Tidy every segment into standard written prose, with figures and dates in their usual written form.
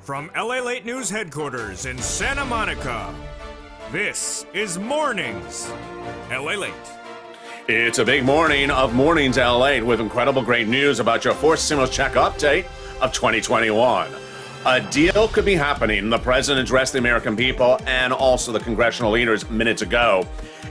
From LALATE News headquarters in Santa Monica, this is Mornings LALATE. It's a big morning of Mornings LALATE with incredible great news about your fourth stimulus check update of 2021. A deal could be happening. The president addressed the American people and also the congressional leaders minutes ago.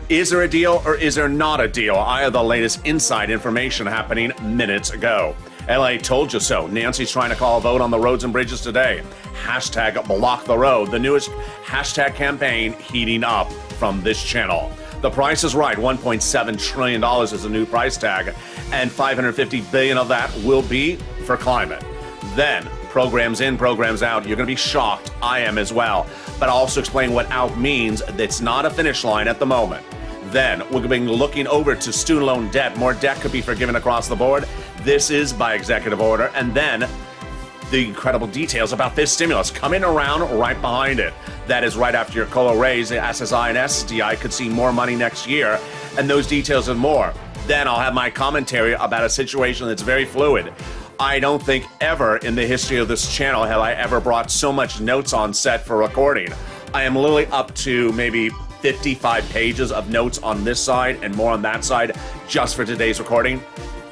Is there a deal or is there not a deal? I have the latest inside information happening minutes ago. LA told you so. Nancy's trying to call a vote on the roads and bridges today. Hashtag block the road. The newest hashtag campaign heating up from this channel. The price is right. $1.7 trillion is the new price tag, and $550 billion of that will be for climate. Then, programs in, programs out. You're going to be shocked. I am as well. But I'll also explain what out means. That's not a finish line at the moment. Then, we're going to be looking over to student loan debt. More debt could be forgiven across the board. This is by executive order. And then, the incredible details about this stimulus coming around right behind it. That is right after your COLA raise. The SSI and SSDI could see more money next year. And those details and more. Then, I'll have my commentary about a situation that's very fluid. I don't think ever in the history of this channel have I ever brought so much notes on set for recording. I am literally up to maybe 55 pages of notes on this side and more on that side just for today's recording.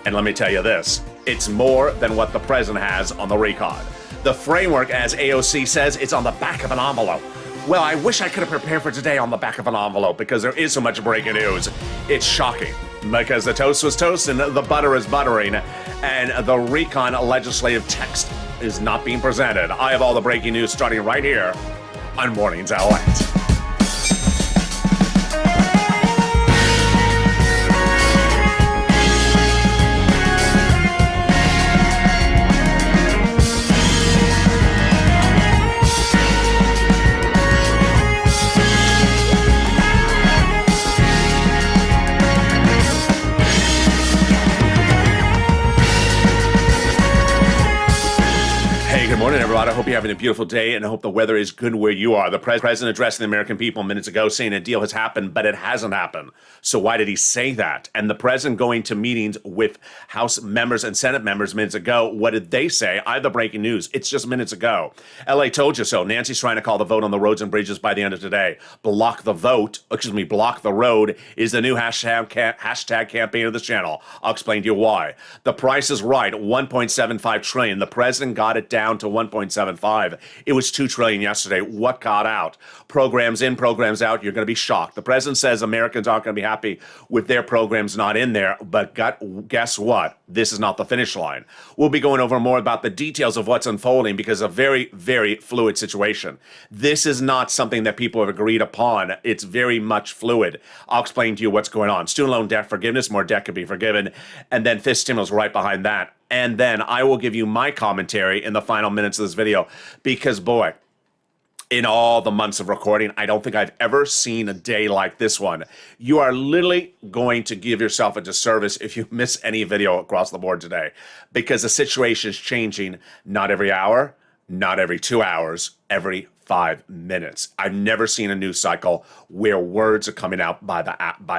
And let me tell you this, it's more than what the president has on the recon. The framework, as AOC says, it's on the back of an envelope. Well, I wish I could have prepared for today on the back of an envelope because there is so much breaking news. It's shocking because the toast was toasting, the butter is buttering, and the recon legislative text is not being presented. I have all the breaking news starting right here on Mornings LALATE. Good morning, everybody. I hope you're having a beautiful day, and I hope the weather is good where you are. The president addressing the American people minutes ago saying a deal has happened, but it hasn't happened. So why did he say that? And the president going to meetings with House members and Senate members minutes ago, what did they say? I have the breaking news. It's just minutes ago. LA told you so. Nancy's trying to call the vote on the roads and bridges by the end of today. Block the road is the new hashtag campaign of this channel. I'll explain to you why. The price is right, $1.75 trillion. The president got it down to 1.75. It was $2 trillion yesterday. What got out? Programs in, programs out. You're going to be shocked. The president says Americans aren't going to be happy with their programs not in there, but guess what? This is not the finish line. We'll be going over more about the details of what's unfolding because a very, very fluid situation. This is not something that people have agreed upon. It's very much fluid. I'll explain to you what's going on. Student loan debt forgiveness, more debt could be forgiven, and then fifth stimulus right behind that. And then I will give you my commentary in the final minutes of this video because, boy, in all the months of recording, I don't think I've ever seen a day like this one. You are literally going to give yourself a disservice if you miss any video across the board today because the situation is changing not every hour, not every 2 hours, every 5 minutes. I've never seen a news cycle where words are coming out by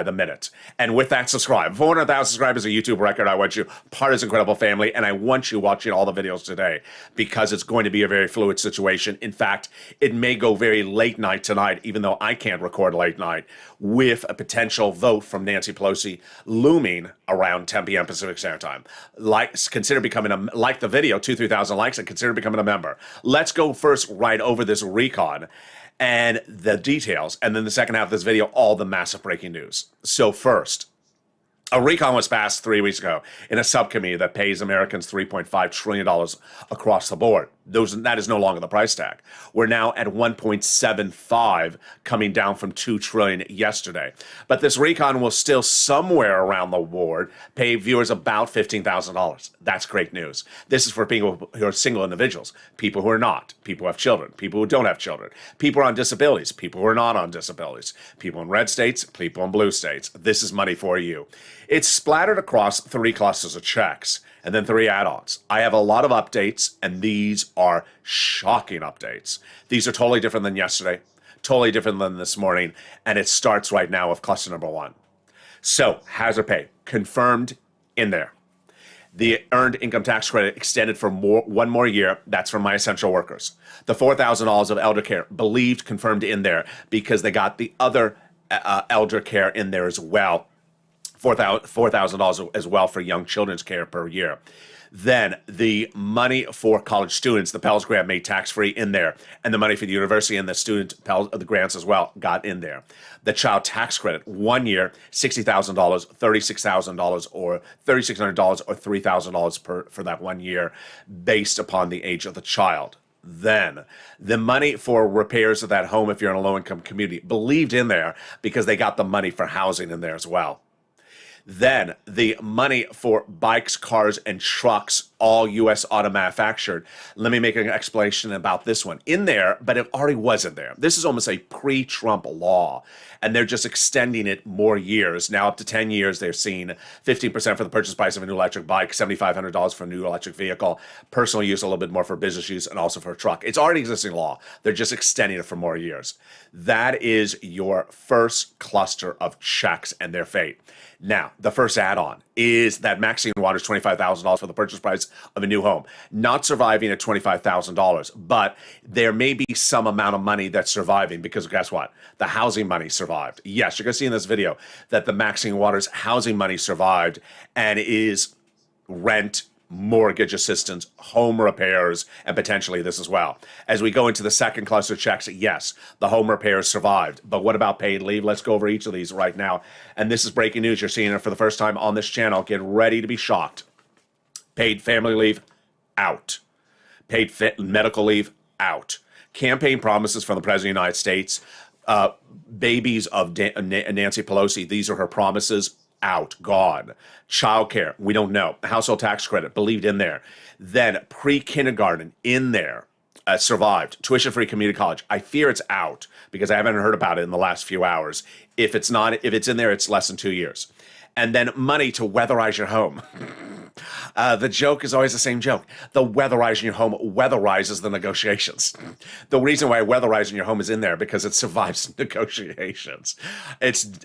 the minute. And with that, subscribe. 400,000 subscribers, a YouTube record. I want you part of this incredible family, and I want you watching all the videos today because it's going to be a very fluid situation. In fact, it may go very late night tonight, even though I can't record late night, with a potential vote from Nancy Pelosi looming around 10 p.m. Pacific Standard Time. Consider becoming like the video, 2,000-3,000 likes, and consider becoming a member. Let's go first right over this recon and the details, and then the second half of this video, all the massive breaking news. So first, a recon was passed 3 weeks ago in a subcommittee that pays Americans $3.5 trillion across the board. That is no longer the price tag. We're now at 1.75, coming down from 2 trillion yesterday. But this recon will still somewhere around the board pay viewers about $15,000. That's great news. This is for people who are single individuals, people who are not, people who have children, people who don't have children, people who are on disabilities, people who are not on disabilities, people in red states, people in blue states. This is money for you. It's splattered across 3 clusters of checks and then 3 add-ons. I have a lot of updates, and these are shocking updates. These are totally different than yesterday, totally different than this morning, and it starts right now with cluster number 1. So, hazard pay, confirmed in there. The earned income tax credit extended for one more year. That's for my essential workers. The $4,000 of elder care believed confirmed in there because they got the other elder care in there as well. $4,000 as well for young children's care per year. Then the money for college students, the Pell Grant made tax-free in there, and the money for the university and the student Pell the grants as well got in there. The child tax credit, 1 year, $60,000, $36,000, or $3,600, or $3,000 for that 1 year, based upon the age of the child. Then the money for repairs of that home, if you're in a low-income community, believed in there because they got the money for housing in there as well. Then the money for bikes, cars, and trucks, all U.S. auto manufactured. Let me make an explanation about this one. In there, but it already was in there. This is almost a pre-Trump law, and they're just extending it more years. Now up to 10 years, they're seeing 15% for the purchase price of a new electric bike, $7,500 for a new electric vehicle, personal use a little bit more for business use, and also for a truck. It's already existing law. They're just extending it for more years. That is your first cluster of checks and their fate. Now, the first add-on is that Maxine Waters $25,000 for the purchase price of a new home. Not surviving at $25,000, but there may be some amount of money that's surviving because guess what? The housing money survived. Yes, you're going to see in this video that the Maxine Waters housing money survived and is rent, mortgage assistance, home repairs, and potentially this as well. As we go into the second cluster checks, yes, the home repairs survived. But what about paid leave? Let's go over each of these right now. And this is breaking news. You're seeing it for the first time on this channel. Get ready to be shocked. Paid family leave, out. Paid medical leave, out. Campaign promises from the President of the United States. Babies of Nancy Pelosi, these are her promises, out, gone. Childcare, we don't know. Household tax credit, believed in there. Then pre-kindergarten, in there, survived. Tuition-free community college, I fear it's out because I haven't heard about it in the last few hours. If it's in there, it's less than 2 years. And then money to weatherize your home. The joke is always the same joke. The weatherizing your home weatherizes the negotiations. The reason why weatherizing your home is in there because it survives negotiations.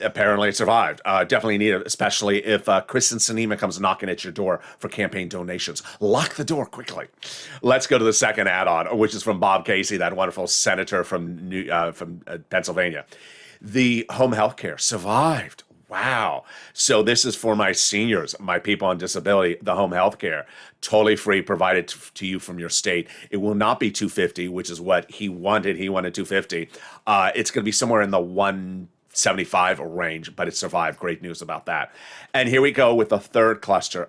Apparently it survived. Definitely need it, especially if Kristen Sinema comes knocking at your door for campaign donations. Lock the door quickly. Let's go to the second add-on, which is from Bob Casey, that wonderful senator from Pennsylvania. The home health care survived. Wow. So this is for my seniors, my people on disability, the home health care, totally free, provided to you from your state. It will not be $250, which is what he wanted. He wanted $250. It's going to be somewhere in the $175 range, but it survived. Great news about that. And here we go with the third cluster.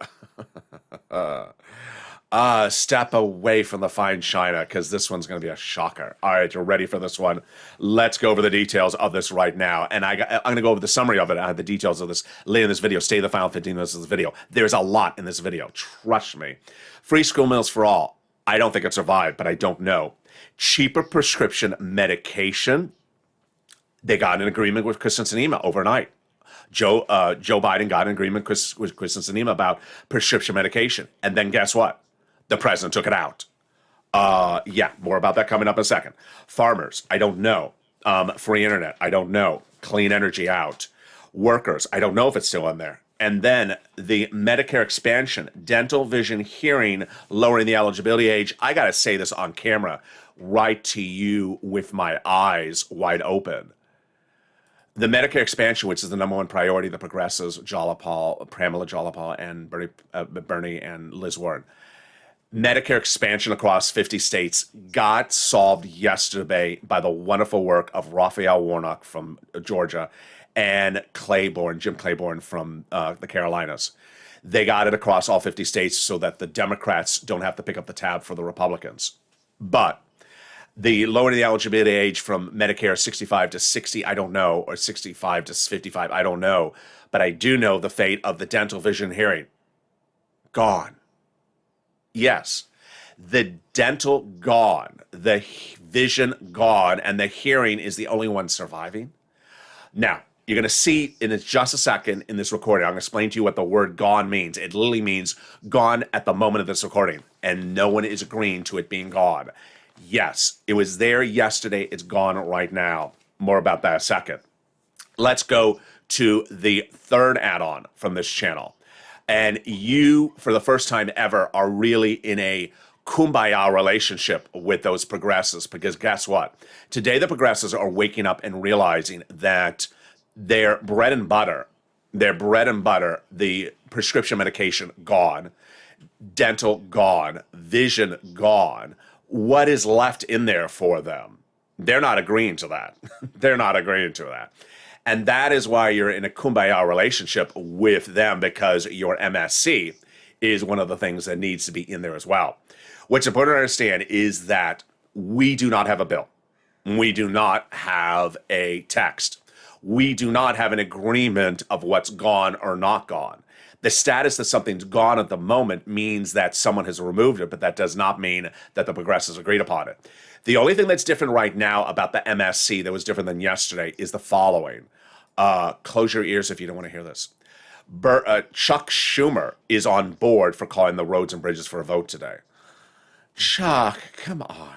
Step away from the fine china because this one's going to be a shocker. All right, you're ready for this one. Let's go over the details of this right now. And I'm going to go over the summary of it. I have the details of this later in this video. Stay the final 15 minutes of this video. There's a lot in this video. Trust me. Free school meals for all. I don't think it survived, but I don't know. Cheaper prescription medication. They got an agreement with Kristen Sinema overnight. Joe Biden got an agreement with Kristen Sinema about prescription medication. And then guess what? The president took it out. Yeah, more about that coming up in a second. Farmers, I don't know. Free internet, I don't know. Clean energy, out. Workers, I don't know if it's still in there. And then the Medicare expansion, dental, vision, hearing, lowering the eligibility age. I got to say this on camera, right to you with my eyes wide open. The Medicare expansion, which is the number one priority, the progressives, Pramila Jayapal, and Bernie and Liz Warren. Medicare expansion across 50 states got solved yesterday by the wonderful work of Raphael Warnock from Georgia and Jim Claiborne from the Carolinas. They got it across all 50 states so that the Democrats don't have to pick up the tab for the Republicans. But the lowering the eligibility age from Medicare 65 to 60, I don't know, or 65 to 55, I don't know. But I do know the fate of the dental, vision, hearing. Gone. Yes, the dental gone, the vision gone, and the hearing is the only one surviving. Now, you're going to see in just a second in this recording, I'm going to explain to you what the word gone means. It literally means gone at the moment of this recording, and no one is agreeing to it being gone. Yes, it was there yesterday. It's gone right now. More about that in a second. Let's go to the third add-on from this channel. And you, for the first time ever, are really in a kumbaya relationship with those progressives, because guess what? Today, the progressives are waking up and realizing that their bread and butter, the prescription medication, gone, dental gone, vision gone. What is left in there for them? They're not agreeing to that. They're not agreeing to that. And that is why you're in a kumbaya relationship with them, because your MSC is one of the things that needs to be in there as well. What's important to understand is that we do not have a bill. We do not have a text. We do not have an agreement of what's gone or not gone. The status that something's gone at the moment means that someone has removed it, but that does not mean that the progressives agreed upon it. The only thing that's different right now about the MSC that was different than yesterday is the following. Close your ears if you don't want to hear this. Chuck Schumer is on board for calling the roads and bridges for a vote today. Chuck, come on.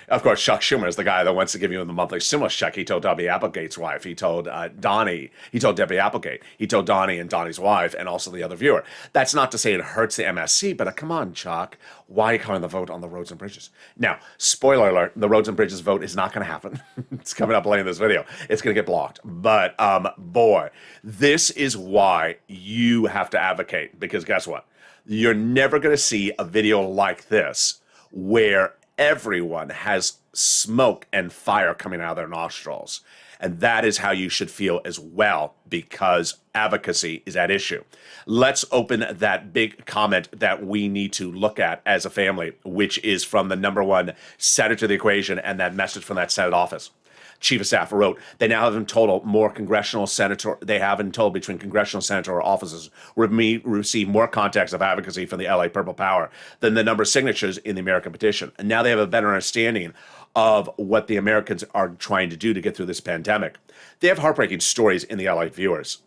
Of course, Chuck Schumer is the guy that wants to give you the monthly stimulus check. He told Debbie Applegate's wife. He told Donnie. He told Debbie Applegate. He told Donnie and Donnie's wife, and also the other viewer. That's not to say it hurts the MSC, but come on, Chuck. Why are you calling the vote on the roads and bridges? Now, spoiler alert, the roads and bridges vote is not going to happen. It's coming up later in this video. It's going to get blocked. But, boy, this is why you have to advocate, because guess what? You're never going to see a video like this where everyone has smoke and fire coming out of their nostrils. And that is how you should feel as well, because advocacy is at issue. Let's open that big comment that we need to look at as a family, which is from the #1 senator of the equation, and that message from that Senate office. Chief of Staff wrote, they now have in total more congressional senator, they have in total between congressional senator offices receive more contacts of advocacy from the LA Purple Power than the number of signatures in the American petition. And now they have a better understanding of what the Americans are trying to do to get through this pandemic. They have heartbreaking stories in the LA viewers.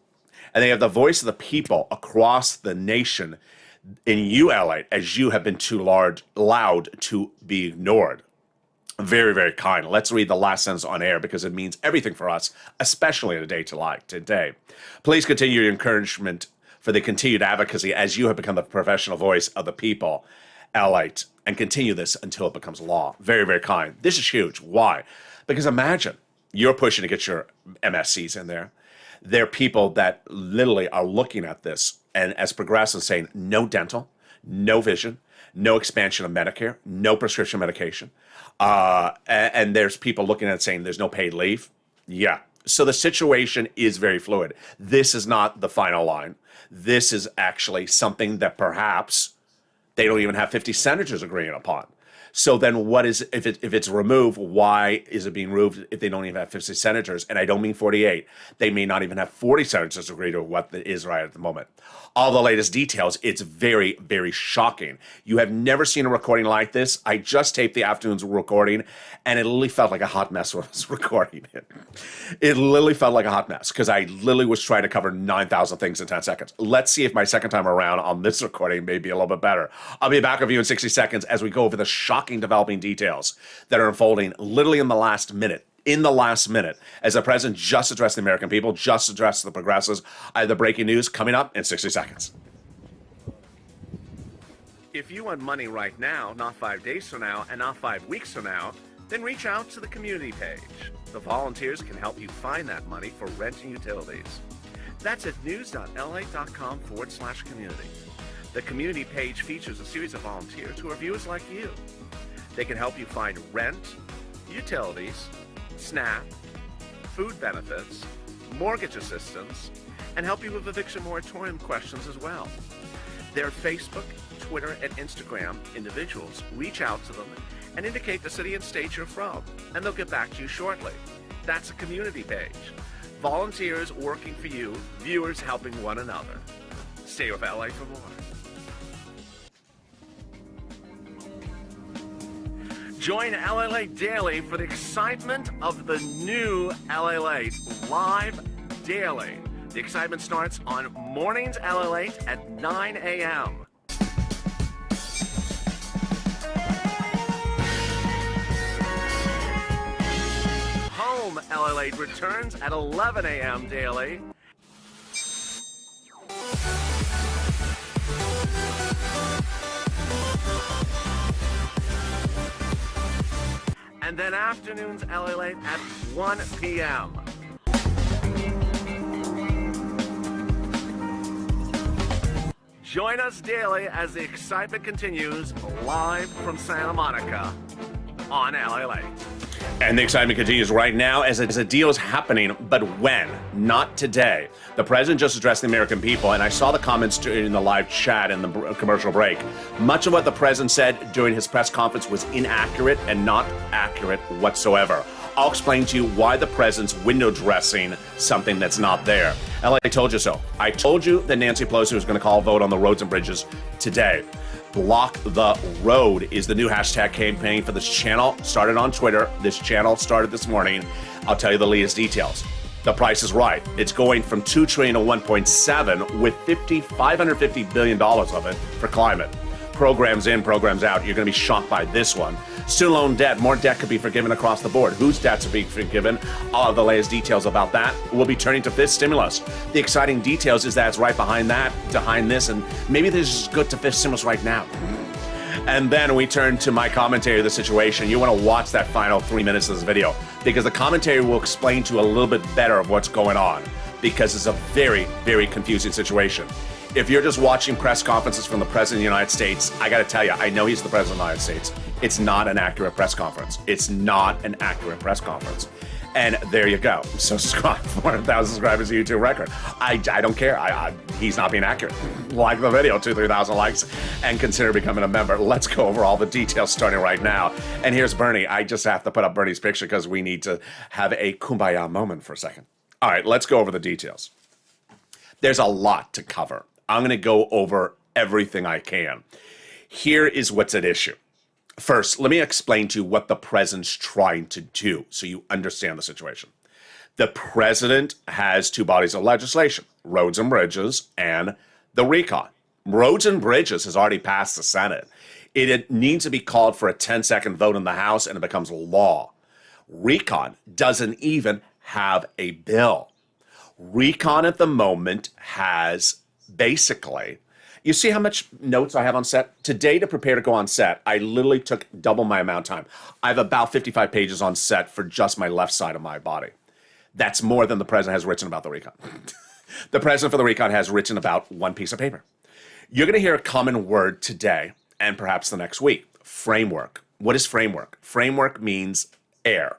And they have the voice of the people across the nation in you, LA, as you have been too loud to be ignored. Very, very kind. Let's read the last sentence on air because it means everything for us, especially in a day like today. Please continue your encouragement for the continued advocacy as you have become the professional voice of the people, LALATE, and continue this until it becomes law. Very, very kind. This is huge. Why? Because imagine you're pushing to get your MSCs in there. There are people that literally are looking at this and as progressives saying no dental, no vision, no expansion of Medicare, no prescription medication. And there's people looking at it saying there's no paid leave. Yeah. So the situation is very fluid. This is not the final line. This is actually something that perhaps they don't even have 50 senators agreeing upon. So then what is, if it's removed, why is it being removed if they don't even have 50 senators? And I don't mean 48. They may not even have 40 senators agree to what is right at the moment. All the latest details, it's very, very shocking. You have never seen a recording like this. I just taped the afternoon's recording, and it literally felt like a hot mess when I was recording it. It literally felt like a hot mess because I literally was trying to cover 9,000 things in 10 seconds. Let's see if my second time around on this recording may be a little bit better. I'll be back with you in 60 seconds as we go over the shocking developing details that are unfolding literally in the last minute. As the president just addressed the American people, just addressed the progressives. I have the breaking news coming up in 60 seconds. If you want money right now, not 5 days from now, and not 5 weeks from now, then reach out to the community page. The volunteers can help you find that money for rent and utilities. That's at news.la.com/community. The community page features a series of volunteers who are viewers like you. They can help you find rent, utilities, SNAP, food benefits, mortgage assistance, and help you with eviction moratorium questions as well. Their Facebook, Twitter, and Instagram individuals reach out to them and indicate the city and state you're from, and they'll get back to you shortly. That's a community page. Volunteers working for you, viewers helping one another. Stay with LA for more. Join LALATE Daily for the excitement of the new LALATE live daily. The excitement starts on Mornings LALATE at 9 a.m. Home LALATE returns at 11 a.m. daily. and then afternoons LALATE at 1 p.m. Join us daily as the excitement continues live from Santa Monica on LALATE. And the excitement continues right now as a deal is happening, but when? Not today. The president just addressed the American people, and I saw the comments in the live chat in the commercial break. Much of what the president said during his press conference was inaccurate and not accurate whatsoever. I'll explain to you why the president's window dressing something that's not there. LA told you so. I told you that Nancy Pelosi was going to call a vote on the roads and bridges today. Block the Road is the new hashtag campaign for this channel. Started on Twitter. This channel started this morning. I'll tell you the latest details. The price is right. It's going from $2 trillion to $1.7 with $550 billion of it for climate. Programs in, programs out. You're going to be shocked by this one. Student loan debt. More debt could be forgiven across the board. Whose debts are being forgiven? All of the latest details about that. We'll be turning to fifth stimulus. The exciting details is that it's right behind that, behind this, and maybe this is good to fifth stimulus right now. And then we turn to my commentary of the situation. You want to watch that final 3 minutes of this video because the commentary will explain to you a little bit better of what's going on because it's a very, very confusing situation. If you're just watching press conferences from the President of the United States, I got to tell you, I know he's the President of the United States. It's not an accurate press conference. It's not an accurate press conference. And there you go. So subscribe, 400,000 subscribers, YouTube record. I don't care. He's not being accurate. Like the video, 2,000-3,000 likes, and consider becoming a member. Let's go over all the details starting right now. And here's Bernie. I just have to put up Bernie's picture because we need to have a kumbaya moment for a second. All right, let's go over the details. There's a lot to cover. I'm going to go over everything I can. Here is what's at issue. First, let me explain to you what the president's trying to do so you understand the situation. The president has two bodies of legislation, roads and bridges and the recon. Roads and bridges has already passed the Senate. It needs to be called for a 10-second vote in the House and it becomes law. Recon doesn't even have a bill. Recon at the moment has basically, you see how much notes I have on set? Today, to prepare to go on set, I literally took double my amount of time. I have about 55 pages on set for just my left side of my body. That's more than the president has written about the recon. The president for the recon has written about one piece of paper. You're going to hear a common word today and perhaps the next week. Framework. What is framework? Framework means air.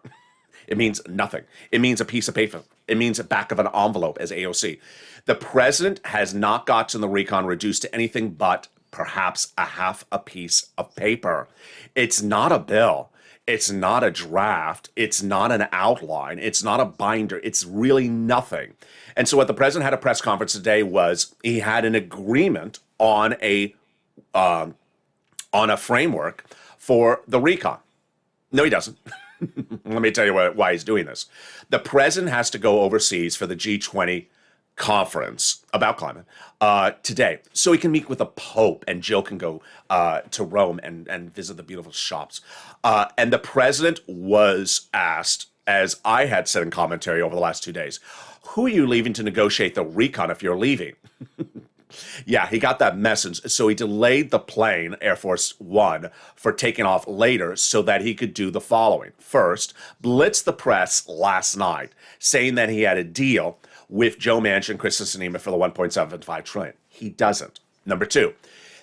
It means nothing. It means a piece of paper. It means the back of an envelope as AOC. The president has not gotten the recon reduced to anything but perhaps a half a piece of paper. It's not a bill. It's not a draft. It's not an outline. It's not a binder. It's really nothing. And so what the president had a press conference today was he had an agreement on a framework for the recon. No, he doesn't. Let me tell you why he's doing this. The president has to go overseas for the G20 conference about climate today, so he can meet with the Pope and Jill can go to Rome and visit the beautiful shops. And the president was asked, as I had said in commentary over the last 2 days, who are you leaving to negotiate the recon if you're leaving? Yeah, he got that message, so he delayed the plane, Air Force One, for taking off later so that he could do the following. First, blitz the press last night, saying that he had a deal with Joe Manchin and Kristen Sinema for the $1.75 trillion. He doesn't. Number two,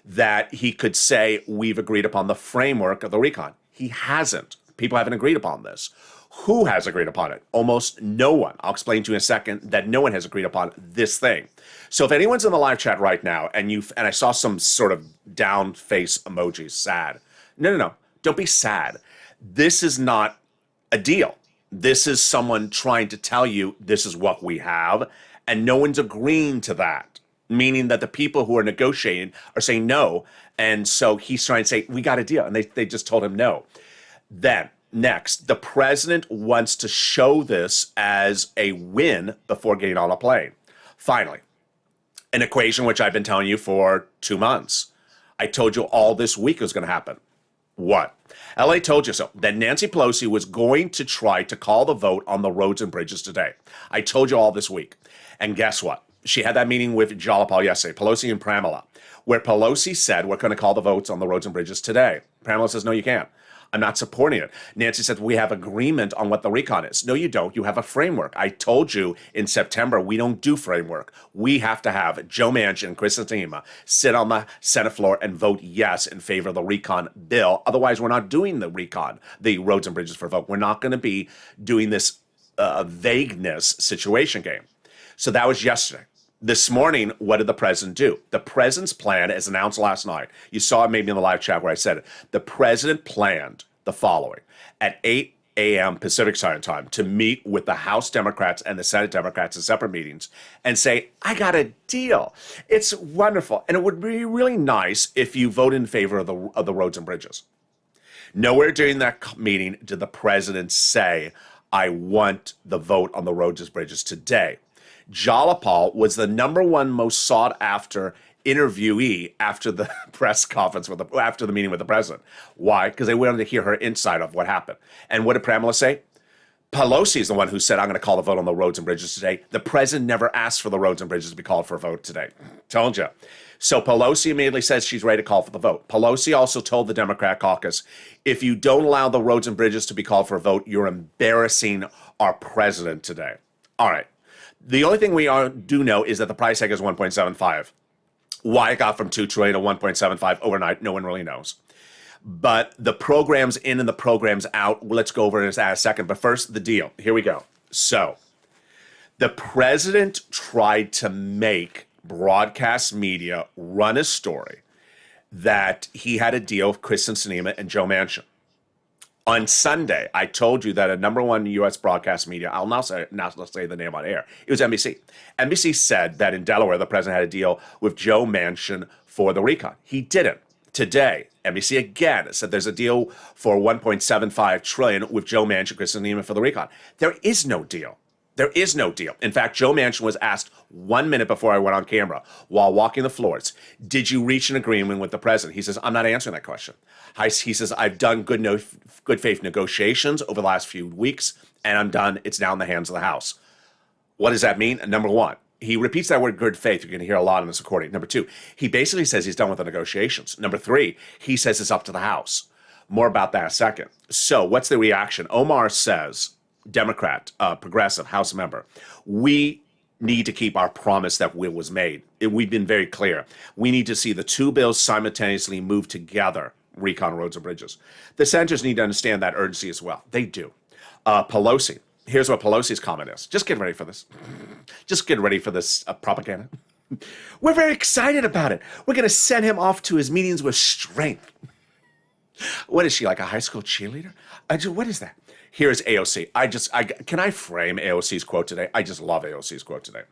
that he could say, we've agreed upon the framework of the recon. He hasn't. People haven't agreed upon this. Who has agreed upon it? Almost no one. I'll explain to you in a second that no one has agreed upon this thing. So if anyone's in the live chat right now and I saw some sort of down face emojis, sad. No. Don't be sad. This is not a deal. This is someone trying to tell you this is what we have, and no one's agreeing to that, meaning that the people who are negotiating are saying no, and so he's trying to say, we got a deal, and they just told him no. Then, next, the president wants to show this as a win before getting on a plane. Finally, an equation which I've been telling you for 2 months. I told you all this week was going to happen. What? LA told you so, that Nancy Pelosi was going to try to call the vote on the roads and bridges today. I told you all this week. And guess what? She had that meeting with Jalapal yesterday, Pelosi and Pramila, where Pelosi said, we're going to call the votes on the roads and bridges today. Pramila says, no, you can't. I'm not supporting it. Nancy said, we have agreement on what the recon is. No, you don't. You have a framework. I told you in September, we don't do framework. We have to have Joe Manchin and Chris Sinema sit on the Senate floor and vote yes in favor of the recon bill. Otherwise, we're not doing the recon, the roads and bridges for vote. We're not going to be doing this vagueness situation game. So that was yesterday. This morning, what did the president do? The president's plan, as announced last night, you saw it maybe in the live chat where I said it. The president planned the following. At 8 a.m. Pacific Standard Time to meet with the House Democrats and the Senate Democrats in separate meetings and say, I got a deal. It's wonderful. And it would be really nice if you vote in favor of the roads and bridges. Nowhere during that meeting did the president say, I want the vote on the roads and bridges today. Jalapal was the number one most sought after interviewee after the press conference after the meeting with the president. Why? Because they wanted to hear her insight of what happened. And what did Pramila say? Pelosi is the one who said, I'm going to call the vote on the roads and bridges today. The president never asked for the roads and bridges to be called for a vote today. Told you. So Pelosi immediately says she's ready to call for the vote. Pelosi also told the Democrat caucus, if you don't allow the roads and bridges to be called for a vote, you're embarrassing our president today. All right. The only thing we do know is that the price tag is 1.75. Why it got from 2 trillion to 1.75 overnight, no one really knows. But the programs in and the programs out, let's go over this in a second. But first, the deal. Here we go. So the president tried to make broadcast media run a story that he had a deal with Chris Sinema and Joe Manchin. On Sunday, I told you that a number one U.S. broadcast media, I'll now say the name on air, it was NBC. NBC said that in Delaware, the president had a deal with Joe Manchin for the recon. He didn't. Today, NBC again said there's a deal for $1.75 trillion with Joe Manchin, Chris Sinema for the recon. There is no deal. There is no deal. In fact, Joe Manchin was asked 1 minute before I went on camera while walking the floors, did you reach an agreement with the president? He says, I'm not answering that question. He says, I've done good faith negotiations over the last few weeks, and I'm done. It's now in the hands of the House. What does that mean? Number one, he repeats that word good faith. You're going to hear a lot in this recording. Number two, he basically says he's done with the negotiations. Number three, he says it's up to the House. More about that in a second. So what's the reaction? Omar says, Democrat, progressive House member, we need to keep our promise that was made. We've been very clear. We need to see the two bills simultaneously move together, recon roads and bridges. The senators need to understand that urgency as well. They do. Pelosi, here's what Pelosi's comment is. Just get ready for this. Just get ready for this propaganda. We're very excited about it. We're going to send him off to his meetings with strength. What is she, like a high school cheerleader? What is that? Here's AOC. Can I frame AOC's quote today? I just love AOC's quote today.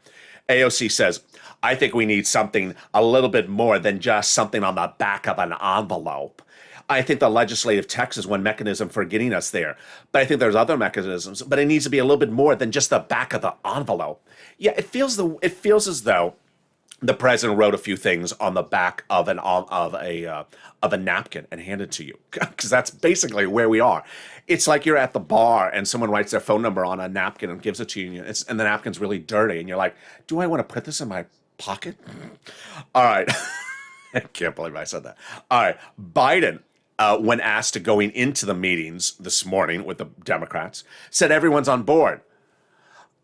AOC says, I think we need something a little bit more than just something on the back of an envelope. I think the legislative text is one mechanism for getting us there. But I think there's other mechanisms. But it needs to be a little bit more than just the back of the envelope. Yeah, it feels as though the president wrote a few things on the back of a napkin and handed to you, because that's basically where we are. It's like you're at the bar and someone writes their phone number on a napkin and gives it to you, and the napkin's really dirty, and you're like, do I want to put this in my pocket? All right. I can't believe I said that. All right. Biden, when asked to going into the meetings this morning with the Democrats, said everyone's on board.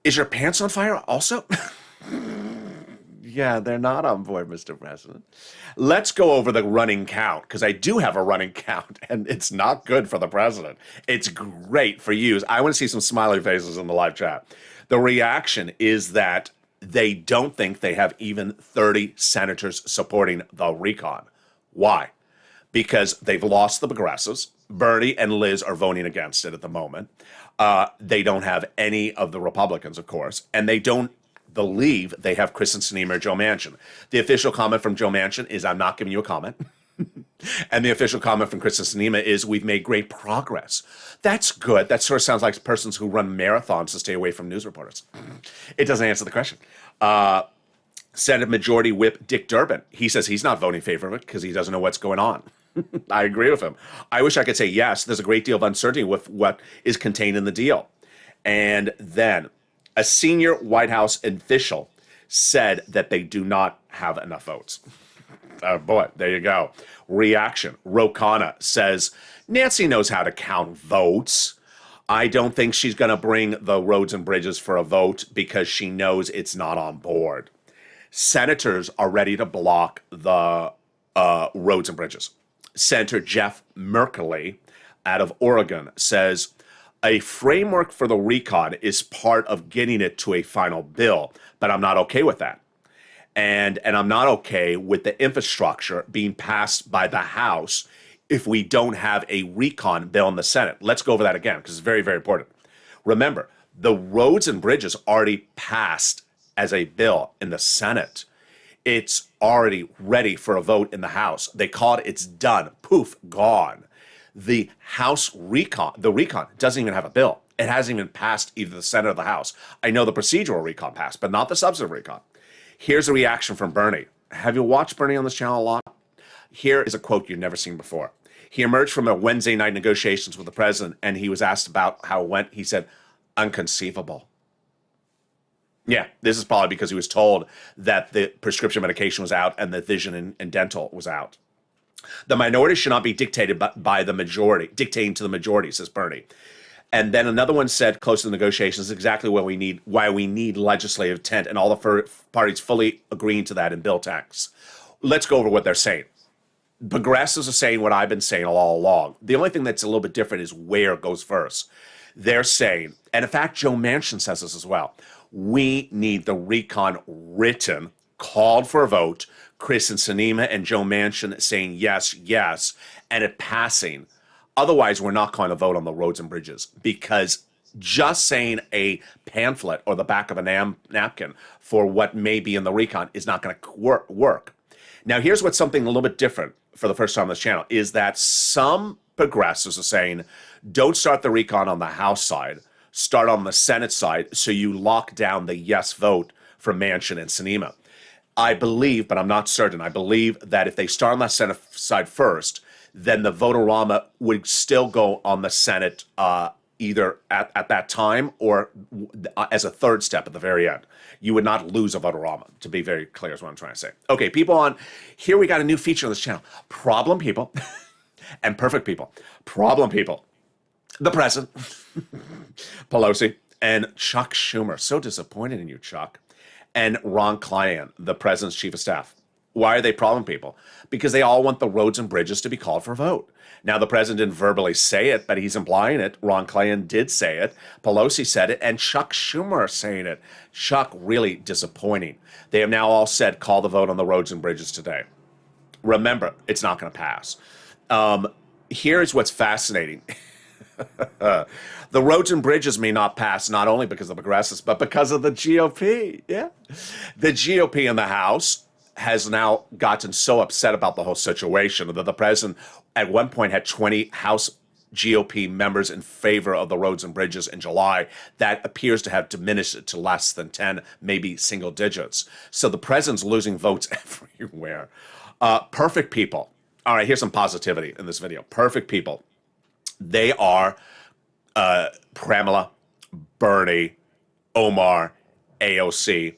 Is your pants on fire also? Yeah, they're not on board, Mr. President. Let's go over the running count, because I do have a running count, and it's not good for the president. It's great for you. I want to see some smiley faces in the live chat. The reaction is that they don't think they have even 30 senators supporting the recon. Why? Because they've lost the progressives. Bernie and Liz are voting against it at the moment. They don't have any of the Republicans, of course, and they don't believe they have Chris Sinema or Joe Manchin. The official comment from Joe Manchin is, I'm not giving you a comment. And the official comment from Chris Sinema is, we've made great progress. That's good. That sort of sounds like persons who run marathons to stay away from news reporters. It doesn't answer the question. Senate Majority Whip Dick Durbin, he says he's not voting in favor of it because he doesn't know what's going on. I agree with him. I wish I could say yes. There's a great deal of uncertainty with what is contained in the deal. And then a senior White House official said that they do not have enough votes. Oh boy, there you go. Reaction. Rokana says, Nancy knows how to count votes. I don't think she's going to bring the roads and bridges for a vote because she knows it's not on board. Senators are ready to block the roads and bridges. Senator Jeff Merkley out of Oregon says, a framework for the recon is part of getting it to a final bill, but I'm not okay with that. And I'm not okay with the infrastructure being passed by the House if we don't have a recon bill in the Senate. Let's go over that again because it's very, very important. Remember, the roads and bridges already passed as a bill in the Senate. It's already ready for a vote in the House. They call it, it's done. Poof, gone. The House recon, the recon doesn't even have a bill. It hasn't even passed either the Senate or the House. I know the procedural recon passed, but not the substantive recon. Here's a reaction from Bernie. Have you watched Bernie on this channel a lot? Here is a quote you've never seen before. He emerged from a Wednesday night negotiations with the president, and he was asked about how it went. He said, unconceivable. Yeah, this is probably because he was told that the prescription medication was out and the vision and dental was out. The minority should not be dictated by the majority, dictating to the majority, says Bernie. And then another one said, close to the negotiations, is exactly what we need, why we need legislative intent, and all the parties fully agreeing to that in bill text. Let's go over what they're saying. Progressives are saying what I've been saying all along. The only thing that's a little bit different is where it goes first. They're saying, and in fact, Joe Manchin says this as well, we need the recon written, called for a vote, Chris and Sinema and Joe Manchin saying yes, yes, and it passing. Otherwise, we're not going to vote on the roads and bridges because just saying a pamphlet or the back of a napkin for what may be in the recon is not going to work. Now, here's what's something a little bit different for the first time on this channel is that some progressives are saying, don't start the recon on the House side, start on the Senate side so you lock down the yes vote for Manchin and Sinema. I believe, but I'm not certain, I believe that if they start on the Senate side first, then the vote-a-rama would still go on the Senate either at that time or as a third step at the very end. You would not lose a vote-a-rama, to be very clear is what I'm trying to say. Okay, people on, here we got a new feature on this channel. Problem people and perfect people. Problem people. The president, Pelosi, and Chuck Schumer. So disappointed in you, Chuck. And Ron Klain, the president's chief of staff. Why are they problem people? Because they all want the roads and bridges to be called for a vote. Now, the president didn't verbally say it, but he's implying it. Ron Klain did say it. Pelosi said it. And Chuck Schumer is saying it. Chuck, really disappointing. They have now all said, call the vote on the roads and bridges today. Remember, it's not going to pass. Here's what's fascinating. The roads and bridges may not pass, not only because of the progressives, but because of the GOP. Yeah. The GOP in the House has now gotten so upset about the whole situation that the president at one point had 20 House GOP members in favor of the roads and bridges in July. That appears to have diminished it to less than 10, maybe single digits. So the president's losing votes everywhere. Perfect people. All right, here's some positivity in this video. Perfect people. They are Pramila, Bernie, Omar, AOC,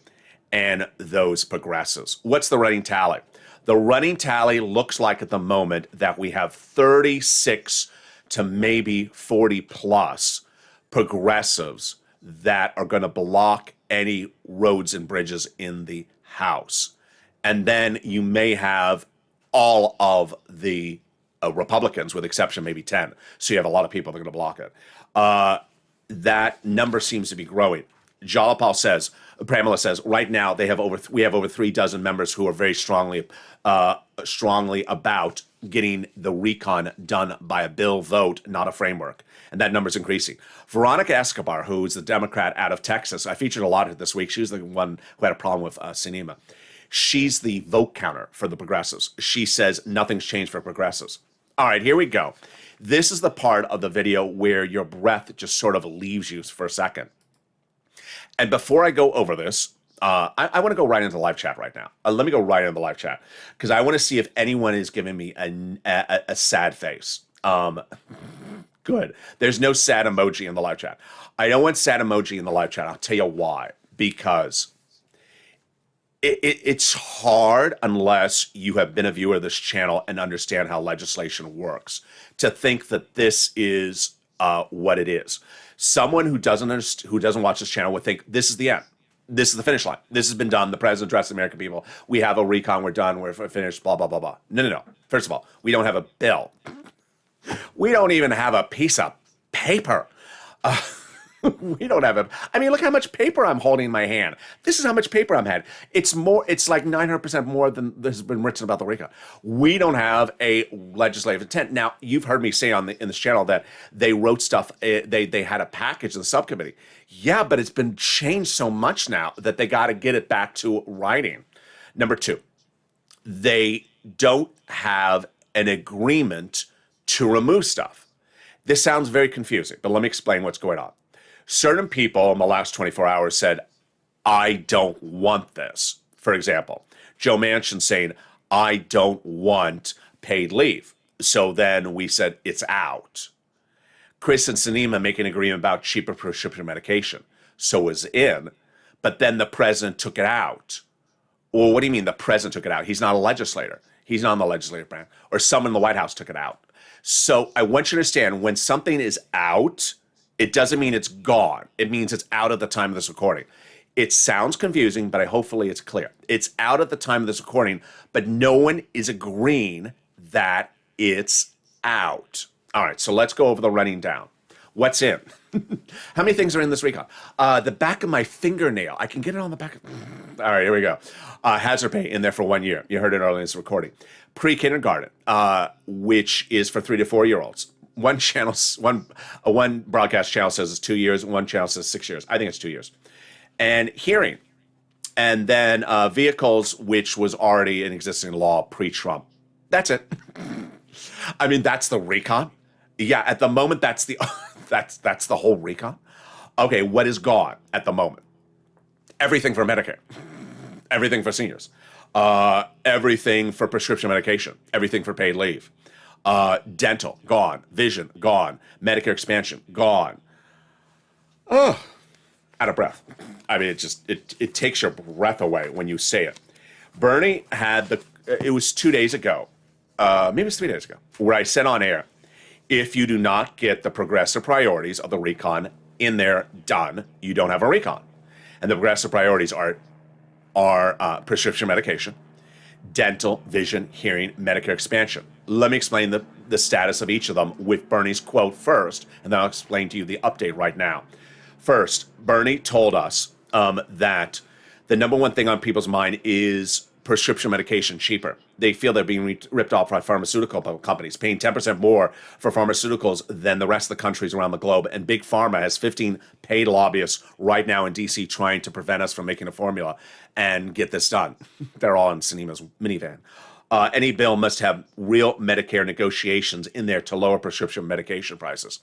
and those progressives. What's the running tally? The running tally looks like at the moment that we have 36 to maybe 40 plus progressives that are going to block any roads and bridges in the House. And then you may have all of the Republicans, with exception maybe 10. So you have a lot of people that are going to block it. That number seems to be growing. Pramila says, right now we have over 3 dozen members who are very strongly about getting the recon done by a bill vote, not a framework. And that number's increasing. Veronica Escobar, who's the Democrat out of Texas, I featured a lot this week. She was the one who had a problem with Sinema. She's the vote counter for the progressives. She says nothing's changed for progressives. All right, here we go. This is the part of the video where your breath just sort of leaves you for a second. And before I go over this, I want to go right into the live chat right now. Let me go right into the live chat because I want to see if anyone is giving me a sad face. Good. There's no sad emoji in the live chat. I don't want sad emoji in the live chat. I'll tell you why. Because It's hard unless you have been a viewer of this channel and understand how legislation works to think that this is what it is. Someone who doesn't watch this channel would think this is the end. This is the finish line. This has been done. The president addressed the American people. We have a recon. We're done. We're finished. Blah, blah, blah, blah. No. First of all, we don't have a bill. We don't even have a piece of paper. We don't have I mean, look how much paper I'm holding in my hand. This is how much paper I'm had. It's like 900% more than has been written about the recon. We don't have a legislative intent. Now, you've heard me say in this channel that they wrote stuff, they had a package in the subcommittee. Yeah, but it's been changed so much now that they got to get it back to writing. Number two, they don't have an agreement to remove stuff. This sounds very confusing, but let me explain what's going on. Certain people in the last 24 hours said, I don't want this. For example, Joe Manchin saying, I don't want paid leave. So then we said, it's out. Chris and Sinema make an agreement about cheaper prescription medication. So it was in, but then the president took it out. Well, what do you mean the president took it out? He's not a legislator. He's not on the legislative branch. Or someone in the White House took it out. So I want you to understand, when something is out, it doesn't mean it's gone. It means it's out at the time of this recording. It sounds confusing, but hopefully it's clear. It's out at the time of this recording, but no one is agreeing that it's out. All right, so let's go over the running down. What's in? How many things are in this recon? The back of my fingernail. I can get it on the back. All right, here we go. Hazard pay in there for 1 year. You heard it earlier in this recording. Pre-kindergarten, which is for 3 to 4 year olds. One broadcast channel says it's 2 years. One channel says 6 years. I think it's 2 years. And hearing. And then vehicles, which was already an existing law pre-Trump. That's it. I mean, that's the recon. Yeah, at the moment, that's the that's the whole recon. Okay, what is gone at the moment? Everything for Medicare. Everything for seniors. Everything for prescription medication. Everything for paid leave. Dental, gone. Vision, gone. Medicare expansion, gone. Oh, out of breath. I mean, it takes your breath away when you say it. Bernie had it was 2 days ago, maybe it was 3 days ago, where I said on air, if you do not get the progressive priorities of the recon in there done, you don't have a recon. And the progressive priorities are prescription medication, dental, vision, hearing, Medicare expansion. Let me explain the status of each of them with Bernie's quote first, and then I'll explain to you the update right now. First, Bernie told us that the number one thing on people's mind is prescription medication cheaper. They feel they're being ripped off by pharmaceutical companies, paying 10% more for pharmaceuticals than the rest of the countries around the globe. And Big Pharma has 15 paid lobbyists right now in D.C. trying to prevent us from making a formula and get this done. They're all in Sinema's minivan. Any bill must have real Medicare negotiations in there to lower prescription medication prices.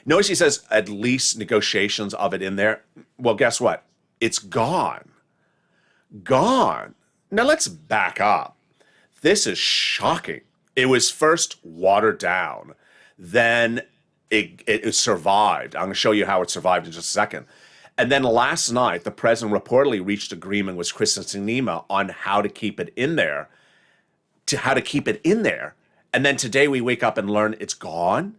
Notice he says at least negotiations of it in there. Well, guess what? It's gone. Gone. Now let's back up. This is shocking. It was first watered down. Then it survived. I'm going to show you how it survived in just a second. And then last night, the president reportedly reached agreement with Chris and Sinema on how to keep it in there. And then today we wake up and learn it's gone.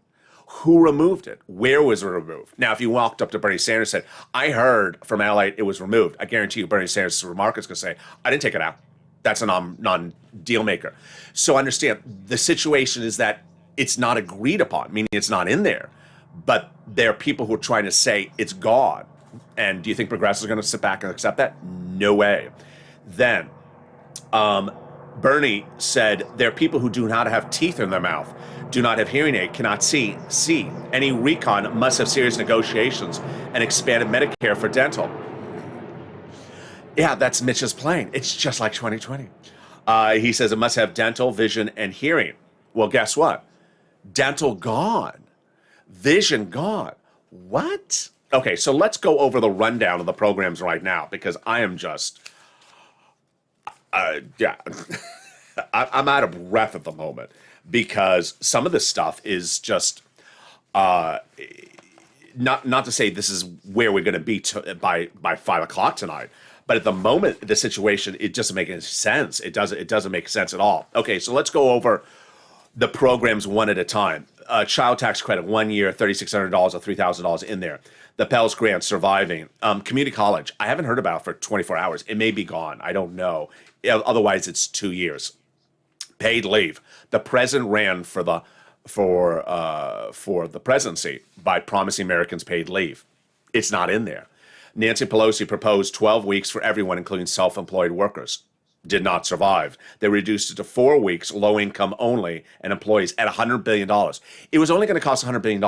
Who removed it? Where was it removed? Now, if you walked up to Bernie Sanders and said, I heard from LALATE it was removed, I guarantee you Bernie Sanders' remark is going to say, I didn't take it out. That's a non-deal maker. So understand, the situation is that it's not agreed upon, meaning it's not in there. But there are people who are trying to say it's gone. And do you think progressives are going to sit back and accept that? No way. Then Bernie said there are people who do not have teeth in their mouth, do not have hearing aid, cannot see. Any recon must have serious negotiations and expanded Medicare for dental. Yeah, that's Mitch's plane. It's just like 2020. He says it must have dental, vision, and hearing. Well, guess what? Dental gone. Vision gone. What? Okay, so let's go over the rundown of the programs right now because I am just, I'm out of breath at the moment because some of this stuff is just, not to say this is where we're going to be by 5 o'clock tonight, But at the moment, the situation, it doesn't make any sense. It doesn't make sense at all. Okay, so let's go over the programs one at a time. Child tax credit, 1 year, $3,600 or $3,000 in there. The Pell's Grant, surviving. Community college, I haven't heard about for 24 hours. It may be gone. I don't know. Otherwise, it's 2 years. Paid leave. The president ran for the presidency by promising Americans paid leave. It's not in there. Nancy Pelosi proposed 12 weeks for everyone, including self-employed workers. Did not survive. They reduced it to 4 weeks, low income only, and employees at $100 billion. It was only going to cost $100 billion.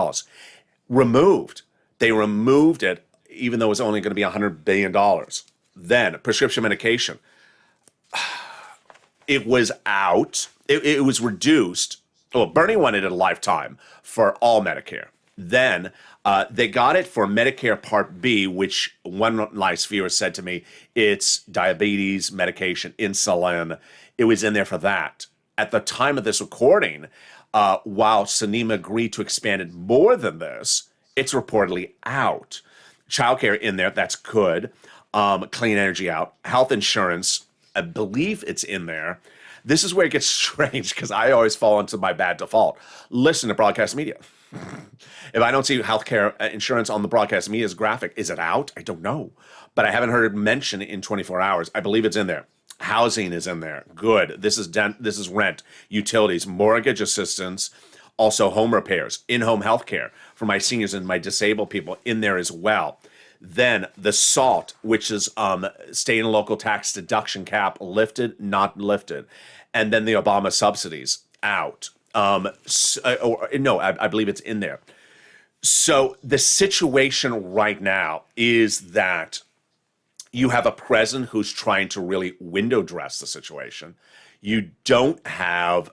Removed. They removed it, even though it was only going to be $100 billion. Then, prescription medication. It was out. It was reduced. Well, Bernie wanted it a lifetime for all Medicare. Then they got it for Medicare Part B, which one nice viewer said to me, it's diabetes, medication, insulin. It was in there for that. At the time of this recording, while Sinema agreed to expand it more than this, it's reportedly out. Childcare in there, that's good. Clean energy out. Health insurance, I believe it's in there. This is where it gets strange because I always fall into my bad default. Listen to broadcast media. If I don't see healthcare insurance on the broadcast media's graphic, is it out? I don't know. But I haven't heard it mentioned in 24 hours. I believe it's in there. Housing is in there. Good. This is rent, utilities, mortgage assistance, also home repairs, in-home healthcare for my seniors and my disabled people in there as well. Then the SALT, which is state and local tax deduction cap, lifted, not lifted. And then the Obama subsidies, out. I believe it's in there. So the situation right now is that you have a president who's trying to really window dress the situation. You don't have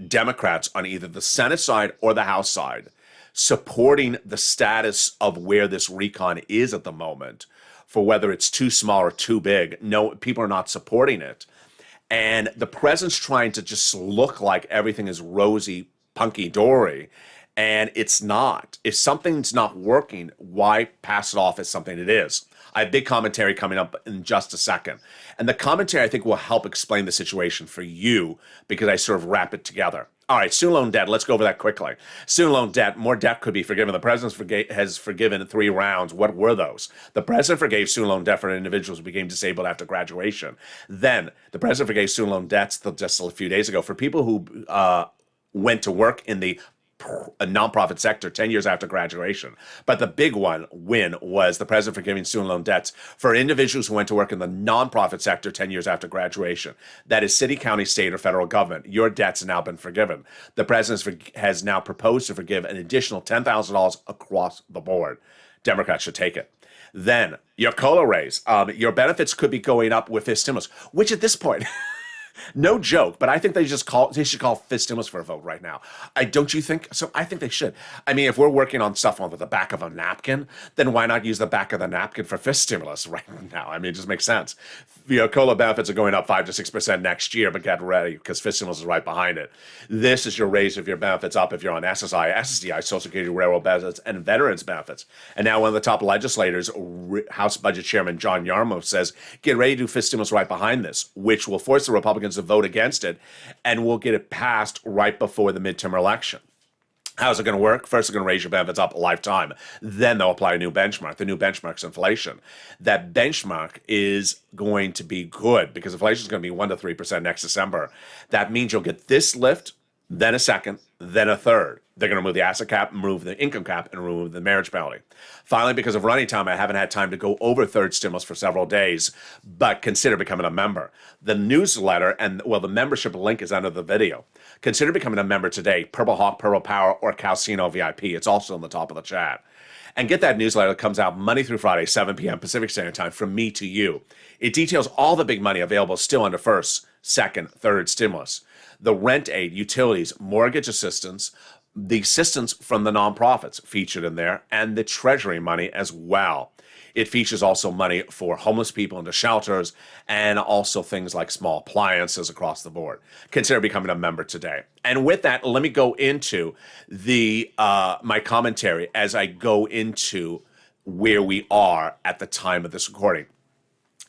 Democrats on either the Senate side or the House side supporting the status of where this recon is at the moment, for whether it's too small or too big. No, people are not supporting it. And the president's trying to just look like everything is rosy, punky-dory, and it's not. If something's not working, why pass it off as something it is? I have big commentary coming up in just a second. And the commentary, I think, will help explain the situation for you because I sort of wrap it together. All right, student loan debt. Let's go over that quickly. Student loan debt, more debt could be forgiven. The president has forgiven 3 rounds. What were those? The president forgave student loan debt for individuals who became disabled after graduation. Then the president forgave student loan debts just a few days ago for people who went to work in the nonprofit sector 10 years after graduation. But the big win was the president forgiving student loan debts for individuals who went to work in the nonprofit sector 10 years after graduation. That is city, county, state, or federal government. Your debts have now been forgiven. The president has now proposed to forgive an additional $10,000 across the board. Democrats should take it. Then your COLA raise. Your benefits could be going up with this stimulus, which at this point... No joke, but I think they should call fist stimulus for a vote right now. Don't you think? So I think they should. I mean, if we're working on stuff on the back of a napkin, then why not use the back of the napkin for fist stimulus right now? I mean, it just makes sense. COLA benefits are going up 5 to 6% next year, but get ready because fist stimulus is right behind it. This is your raise of your benefits up if you're on SSI, SSDI, Social Security, railroad benefits, and veterans benefits. And now one of the top legislators, House Budget Chairman John Yarmo, says, get ready to do fist stimulus right behind this, which will force the Republicans to vote against it, and we'll get it passed right before the midterm election. How's it going to work? First, they're going to raise your benefits up a lifetime. Then they'll apply a new benchmark. The new benchmark is inflation. That benchmark is going to be good because inflation is going to be 1 to 3% next December. That means you'll get this lift, then a second, then a third. They're going to remove the asset cap, remove the income cap, and remove the marriage penalty. Finally, because of running time, I haven't had time to go over third stimulus for several days, but consider becoming a member. The newsletter the membership link is under the video. Consider becoming a member today. Purple Hawk, Purple Power, or Calcino VIP. It's also on the top of the chat. And get that newsletter that comes out Monday through Friday, 7 p.m. Pacific Standard Time from me to you. It details all the big money available still under first, second, third stimulus. The rent aid, utilities, mortgage assistance, the assistance from the nonprofits featured in there, and the Treasury money as well. It features also money for homeless people into shelters and also things like small appliances across the board. Consider becoming a member today. And with that, let me go into my commentary as I go into where we are at the time of this recording.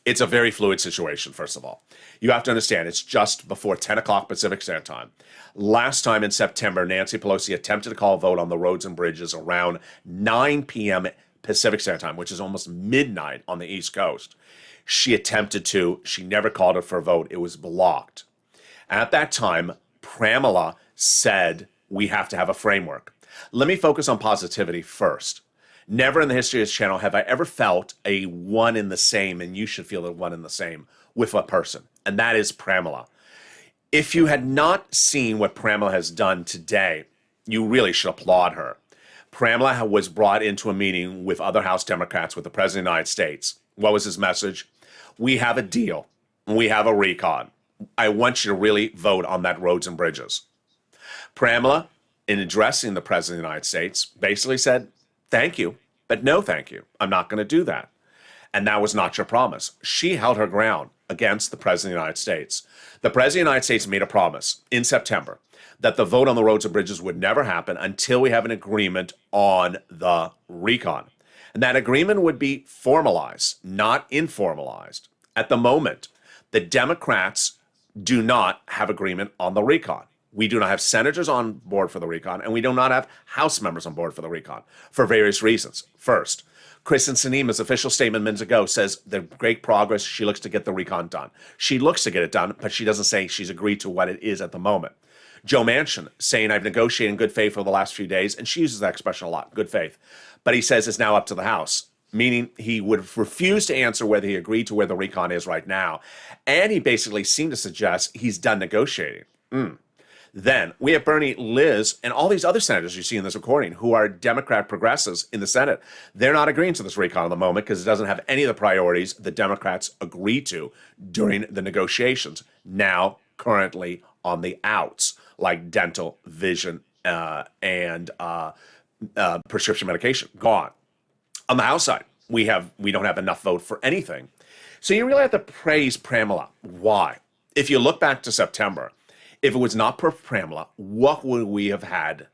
It's a very fluid situation, first of all. You have to understand, it's just before 10 o'clock Pacific Standard Time. Last time in September, Nancy Pelosi attempted to call a vote on the roads and bridges around 9 p.m. Pacific Standard Time, which is almost midnight on the East Coast. She attempted to. She never called it for a vote. It was blocked. At that time, Pramila said, we have to have a framework. Let me focus on positivity first. Never in the history of this channel have I ever felt a one in the same, and you should feel a one in the same with a person, and that is Pramila. If you had not seen what Pramila has done today, you really should applaud her. Pramila was brought into a meeting with other House Democrats with the President of the United States. What was his message? We have a deal. We have a recon. I want you to really vote on that roads and bridges. Pramila, in addressing the President of the United States, basically said, thank you, but no thank you. I'm not going to do that. And that was not your promise. She held her ground against the President of the United States. The President of the United States made a promise in September that the vote on the roads and bridges would never happen until we have an agreement on the recon. And that agreement would be formalized, not informalized. At the moment, the Democrats do not have agreement on the recon. We do not have senators on board for the recon, and we do not have House members on board for the recon for various reasons. First, Kristen Sinema's official statement minutes ago says the great progress, she looks to get the recon done. She looks to get it done, but she doesn't say she's agreed to what it is at the moment. Joe Manchin saying, I've negotiated in good faith for the last few days, and she uses that expression a lot, good faith. But he says it's now up to the House, meaning he would refuse to answer whether he agreed to where the recon is right now. And he basically seemed to suggest he's done negotiating. Then we have Bernie, Liz, and all these other senators you see in this recording who are Democrat progressives in the Senate. They're not agreeing to this recon at the moment because it doesn't have any of the priorities the Democrats agreed to during the negotiations. Now, currently on the outs, like dental, vision, and prescription medication, gone. On the House side, we don't have enough vote for anything. So you really have to praise Pramila. Why? If you look back to September, if it was not for Pramila, what would we have had?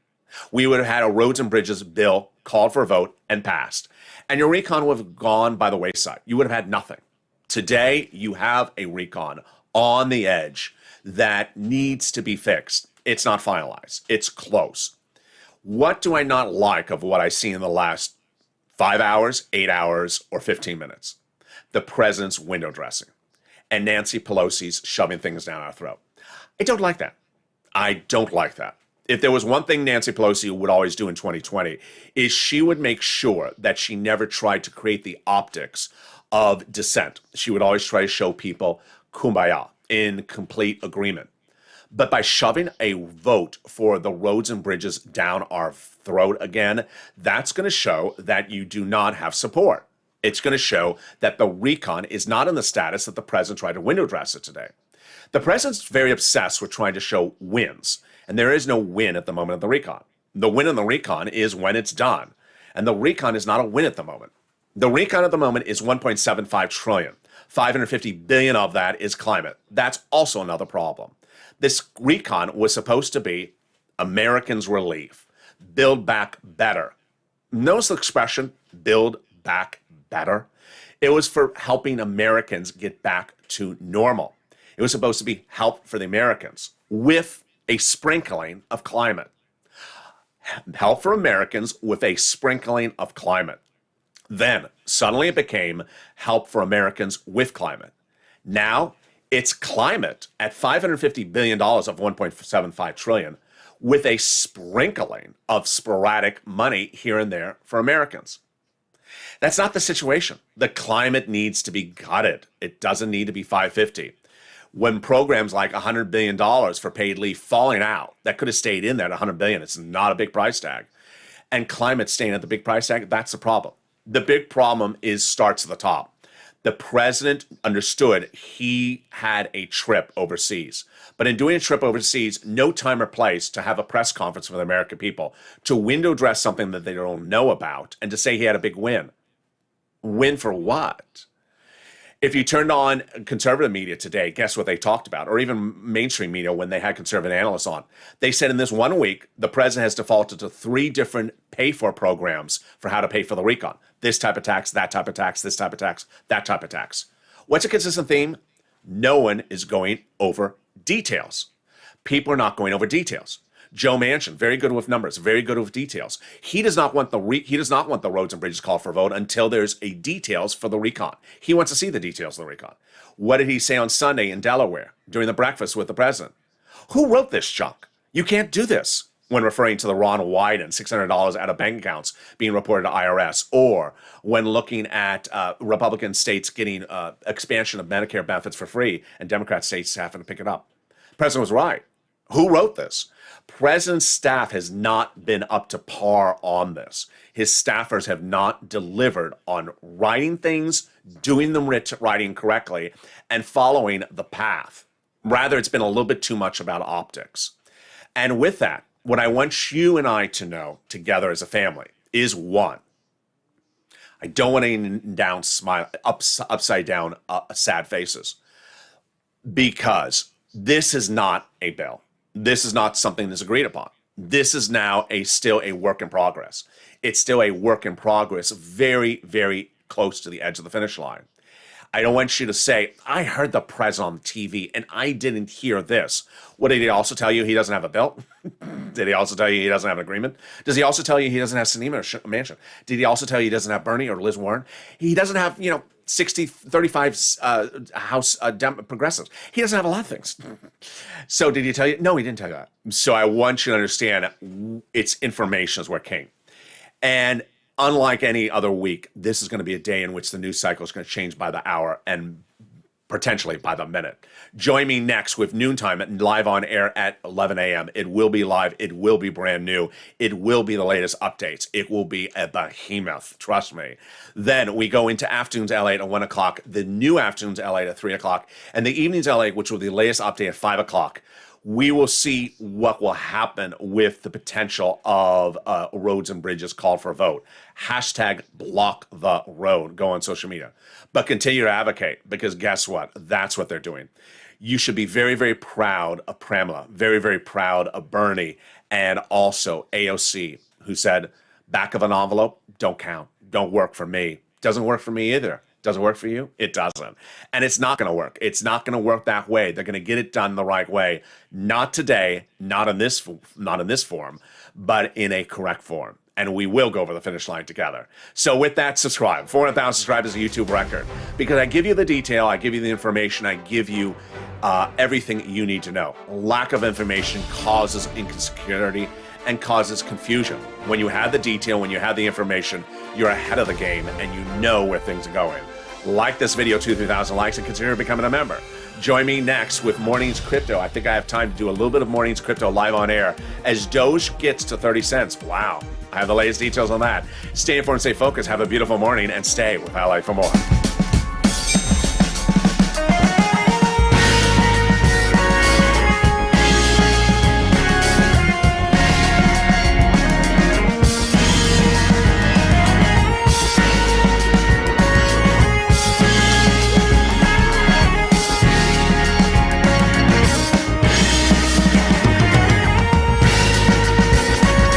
We would have had a roads and bridges bill called for a vote and passed. And your recon would have gone by the wayside. You would have had nothing. Today, you have a recon on the edge that needs to be fixed. It's not finalized. It's close. What do I not like of what I see in the last 5 hours, 8 hours, or 15 minutes? The president's window dressing and Nancy Pelosi's shoving things down our throat. I don't like that. I don't like that. If there was one thing Nancy Pelosi would always do in 2020 is she would make sure that she never tried to create the optics of dissent. She would always try to show people kumbaya, in complete agreement. But by shoving a vote for the roads and bridges down our throat again, that's going to show that you do not have support. It's going to show that the recon is not in the status that the president tried to window dress it today. The president's very obsessed with trying to show wins, and there is no win at the moment of the recon. The win in the recon is when it's done, and the recon is not a win at the moment. The recon at the moment is 1.75 trillion. 550 billion of that is climate. That's also another problem. This recon was supposed to be Americans' relief, build back better. Notice the expression, build back better. It was for helping Americans get back to normal. It was supposed to be help for the Americans with a sprinkling of climate. Help for Americans with a sprinkling of climate. Then suddenly it became help for Americans with climate. Now it's climate at $550 billion of 1.75 trillion with a sprinkling of sporadic money here and there for Americans. That's not the situation. The climate needs to be gutted. It doesn't need to be 550. When programs like $100 billion for paid leave falling out, that could have stayed in there at $100 billion. It's not a big price tag. And climate staying at the big price tag, that's the problem. The big problem starts at the top. The president understood he had a trip overseas. But in doing a trip overseas, no time or place to have a press conference for the American people, to window dress something that they don't know about, and to say he had a big win. Win for what? If you turned on conservative media today, guess what they talked about? Or even mainstream media when they had conservative analysts on. They said in this 1 week, the president has defaulted to 3 different pay-for programs for how to pay for the recon. This type of tax, that type of tax, this type of tax, that type of tax. What's a consistent theme? No one is going over details. People are not going over details. Joe Manchin, very good with numbers, very good with details. He does not want the roads and bridges called for a vote until there's a details for the recon. He wants to see the details of the recon. What did he say on Sunday in Delaware during the breakfast with the president? Who wrote this junk? You can't do this, when referring to the Ron Wyden $600 out of bank accounts being reported to IRS, or when looking at Republican states getting expansion of Medicare benefits for free and Democrat states having to pick it up. The president was right. Who wrote this? President's staff has not been up to par on this. His staffers have not delivered on writing things, doing them writing correctly, and following the path. Rather, it's been a little bit too much about optics. And with that, what I want you and I to know together as a family is one, I don't want any down smile, upside down sad faces, because this is not a bill. This is not something that's agreed upon. This is now still a work in progress. It's still a work in progress, very, very close to the edge of the finish line. I don't want you to say, I heard the president on TV and I didn't hear this. What did he also tell you? He doesn't have a bill? Did he also tell you he doesn't have an agreement? Does he also tell you he doesn't have Sinema or Manchin? Did he also tell you he doesn't have Bernie or Liz Warren? He doesn't have, 35 House progressives. He doesn't have a lot of things. So did he tell you? No, he didn't tell you that. So I want you to understand it's information is where it came. And unlike any other week, this is going to be a day in which the news cycle is going to change by the hour and potentially by the minute. Join me next with Noontime and live on air at 11 a.m. It will be live. It will be brand new. It will be the latest updates. It will be a behemoth. Trust me. Then we go into Afternoons LA at 1 o'clock, the new Afternoons LA at 3 o'clock, and the Evenings LA, which will be the latest update at 5 o'clock. We will see what will happen with the potential of roads and bridges called for a vote. Hashtag block the road. Go on social media. But continue to advocate, because guess what? That's what they're doing. You should be very, very proud of Pramila, very, very proud of Bernie, and also AOC, who said, back of an envelope, don't count. Don't work for me. Doesn't work for me either. Does it work for you? It doesn't. And it's not going to work. It's not going to work that way. They're going to get it done the right way. Not today, not in this form, but in a correct form. And we will go over the finish line together. So with that, subscribe. 400,000 subscribers is a YouTube record. Because I give you the detail, I give you the information, I give you everything you need to know. Lack of information causes insecurity and causes confusion. When you have the detail, when you have the information, you're ahead of the game and you know where things are going. Like this video, 2,000-3,000 likes, and consider becoming a member. Join me next with Mornings Crypto. I think I have time to do a little bit of Mornings Crypto live on air as Doge gets to 30 cents. Wow. I have the latest details on that. Stay informed, stay focused, have a beautiful morning, and stay with Highlight for more.